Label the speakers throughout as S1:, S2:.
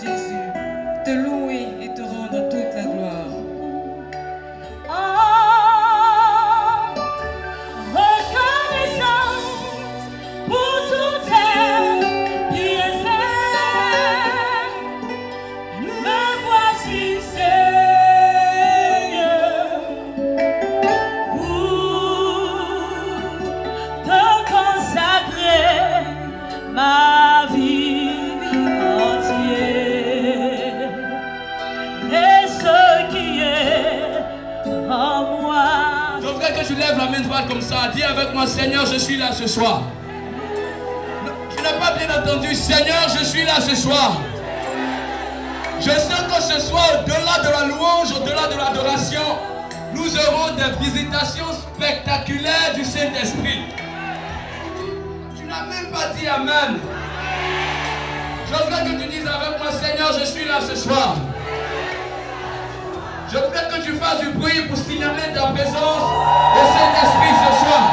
S1: Jésus, te louer et te rendre toute la gloire.
S2: Ma vie entière et ce qui est en moi.
S3: Je voudrais que tu lèves la main droite comme ça. Dis avec moi, Seigneur, je suis là ce soir. Tu n'as pas bien entendu, Seigneur, je suis là ce soir. Je sens que ce soir, au-delà de la louange, au-delà de l'adoration, nous aurons des visitations spectaculaires du Saint-Esprit. Tu n'as même pas dit Amen. Je voudrais que tu dises avec moi, Seigneur, je suis là ce soir. Je voudrais que tu fasses du bruit pour signaler ta présence au Saint-Esprit ce soir.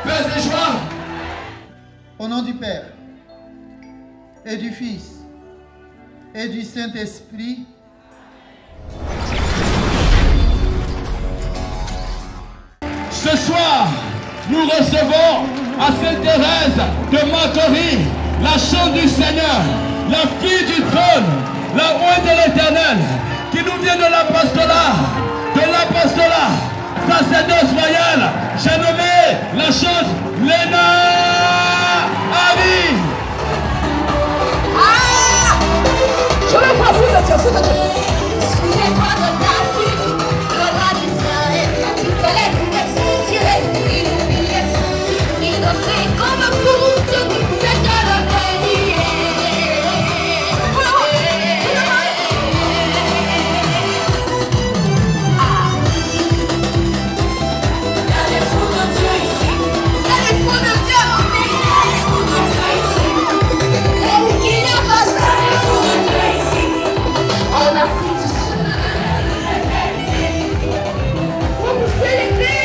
S3: Paix et joie.
S4: Au nom du Père et du Fils et du Saint-Esprit.
S3: Ce soir, nous recevons à Sainte-Thérèse de Macorie, la chante du Seigneur, la fille du trône, la ointe de l'Éternel, qui nous vient de l'apostolat, sacerdoce royal. J'ai nommé la chante Léna Abi.
S2: Je le vois, vous êtes Excusez-moi de ta vie, le roi d'Israël, tu fallait nous tirer, il oubliait innocent comme pour Dieu qui pouvait te le bénir. Il y a des fous de Dieu ici, il y a des fous de Dieu au pays, il y a des fous de Dieu ici, et qui n'a pas ça, des fous de Dieu ici. On a fait du sang. Faut pousser les pieds.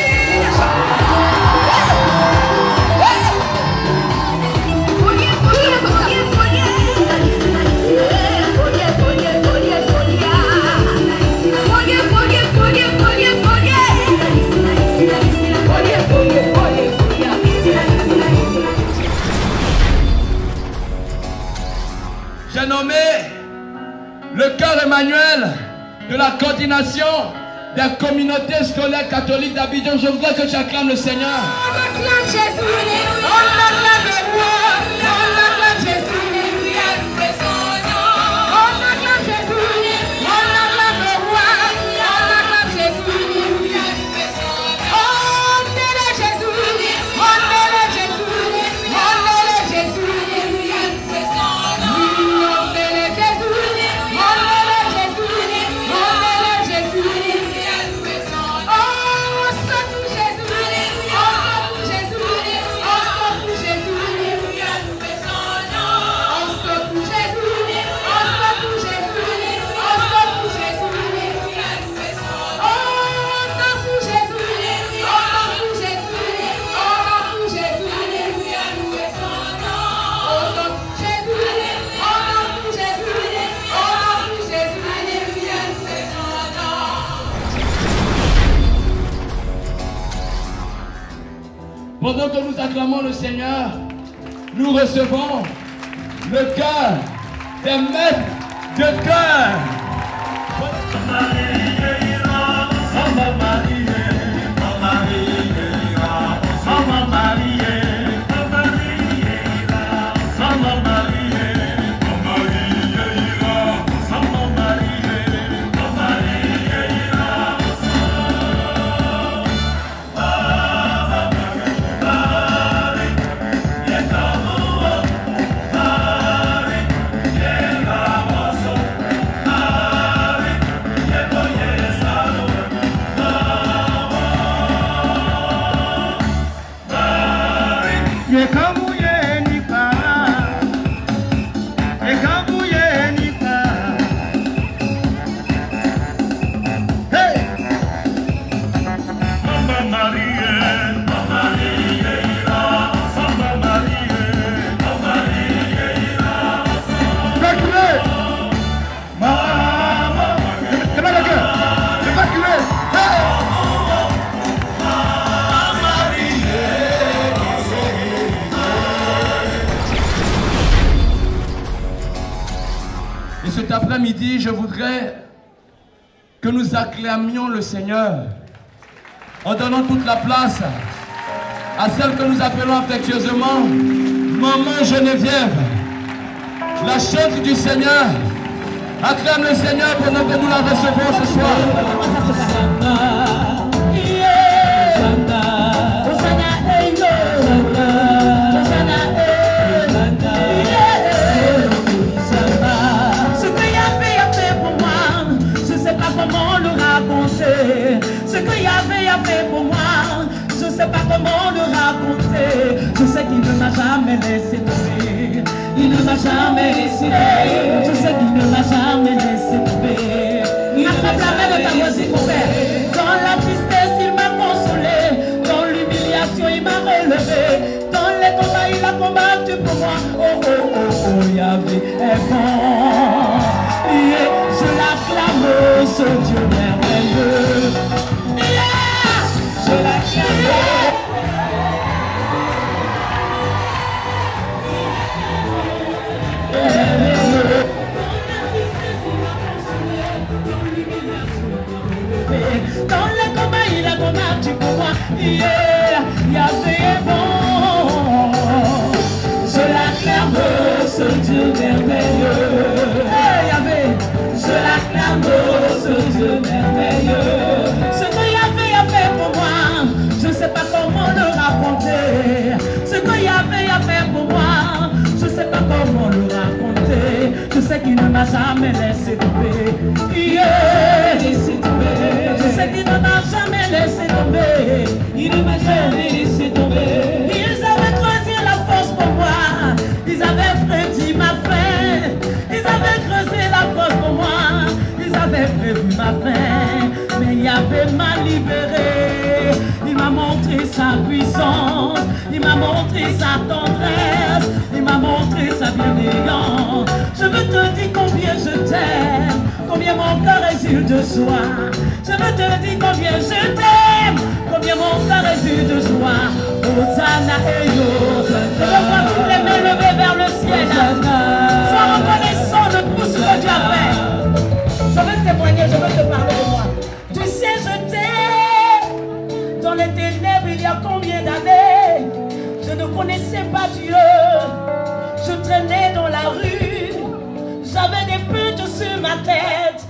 S3: J'ai nommé le cœur Emmanuel de la coordination des communautés scolaires catholiques d'Abidjan. Je voudrais que tu acclames le Seigneur.
S2: On acclame Jésus, on acclame le roi, on acclame Jésus, on acclame Jésus, on acclame le roi, on acclame Jésus. On élève Jésus, on élève Jésus, on élève Jésus.
S3: Pendant que nous acclamons le Seigneur, nous recevons le cœur des maîtres de cœur. cet après-midi, je voudrais que nous acclamions le Seigneur en donnant toute la place à celle que nous appelons affectueusement Maman Geneviève, la chante du Seigneur. Acclame le Seigneur pendant que nous la recevons ce soir.
S5: Ce que Yahvé a fait pour moi, je ne sais pas comment le raconter. Ce que Yahvé a fait pour moi, je ne sais pas comment le raconter. Je sais qu'il ne m'a jamais laissé tomber. Il ne m'a jamais laissé tomber. Je sais qu'il ne m'a jamais laissé tomber. Attrape la main de ta voisine, mon père. Dans la tristesse, il m'a consolé. Dans l'humiliation, il m'a relevé. Dans les combats, il a combattu pour moi. Oh, oh, oh, oh, Yahvé est bon. Yeah, je l'acclame, ce Dieu merveilleux. Yeah, je l'acclame. Dans les combats, il a combattu pour moi. Yeah, Yahvé est bon. Je l'acclame, ce Dieu merveilleux. Hey, Yahvé, je l'acclame, ce Dieu merveilleux. Ce que Yahvé a fait pour moi, je ne sais pas comment le raconter. Ce que Yahvé a fait pour moi, je ne sais pas comment le raconter. Je sais qu'il ne m'a jamais laissé tomber. Yeah, laissé tomber. Je sais qu'il ne m'a jamais laissé tomber. Il ne m'a jamais laissé tomber. Ils avaient creusé la force pour moi. Ils avaient prédit ma fin. Ils avaient creusé la force pour moi. Ils avaient prévu ma fin. Mais Yahvé m'a libéré. Il m'a montré sa puissance. Il m'a montré sa tendresse. Il m'a montré sa bienveillance. Je veux te dire combien je t'aime, combien mon cœur exulte de joie. Je veux te dire combien je t'aime, combien mon cœur exulte de joie. Hosanna et Yo. Je veux voir toutes les mains levées vers le ciel. Sois reconnaissant de tout ce que tu as fait. Je veux témoigner, je veux te parler de moi. Tu sais, je t'aime. Dans les ténèbres, il y a combien d'années, je ne connaissais pas Dieu. Je traînais dans la rue, j'avais des buttes sur ma tête,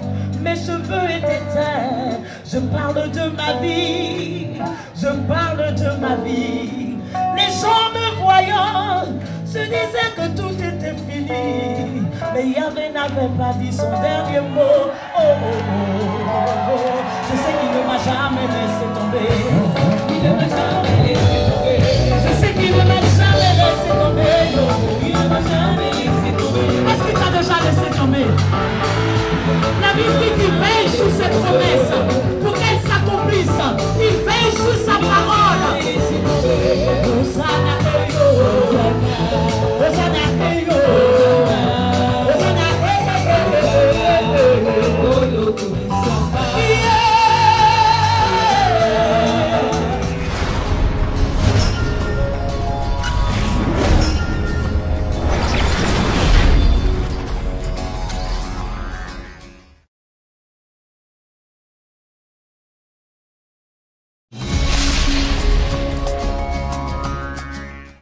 S5: mes cheveux étaient teints. Je parle de ma vie, je parle de ma vie. Les gens me voyant se disaient que tout était fini, mais Yahvé n'avait pas dit son dernier mot. Oh, oh, oh, oh, oh. Je sais qu'il ne m'a jamais laissé tomber. Il ne m'a jamais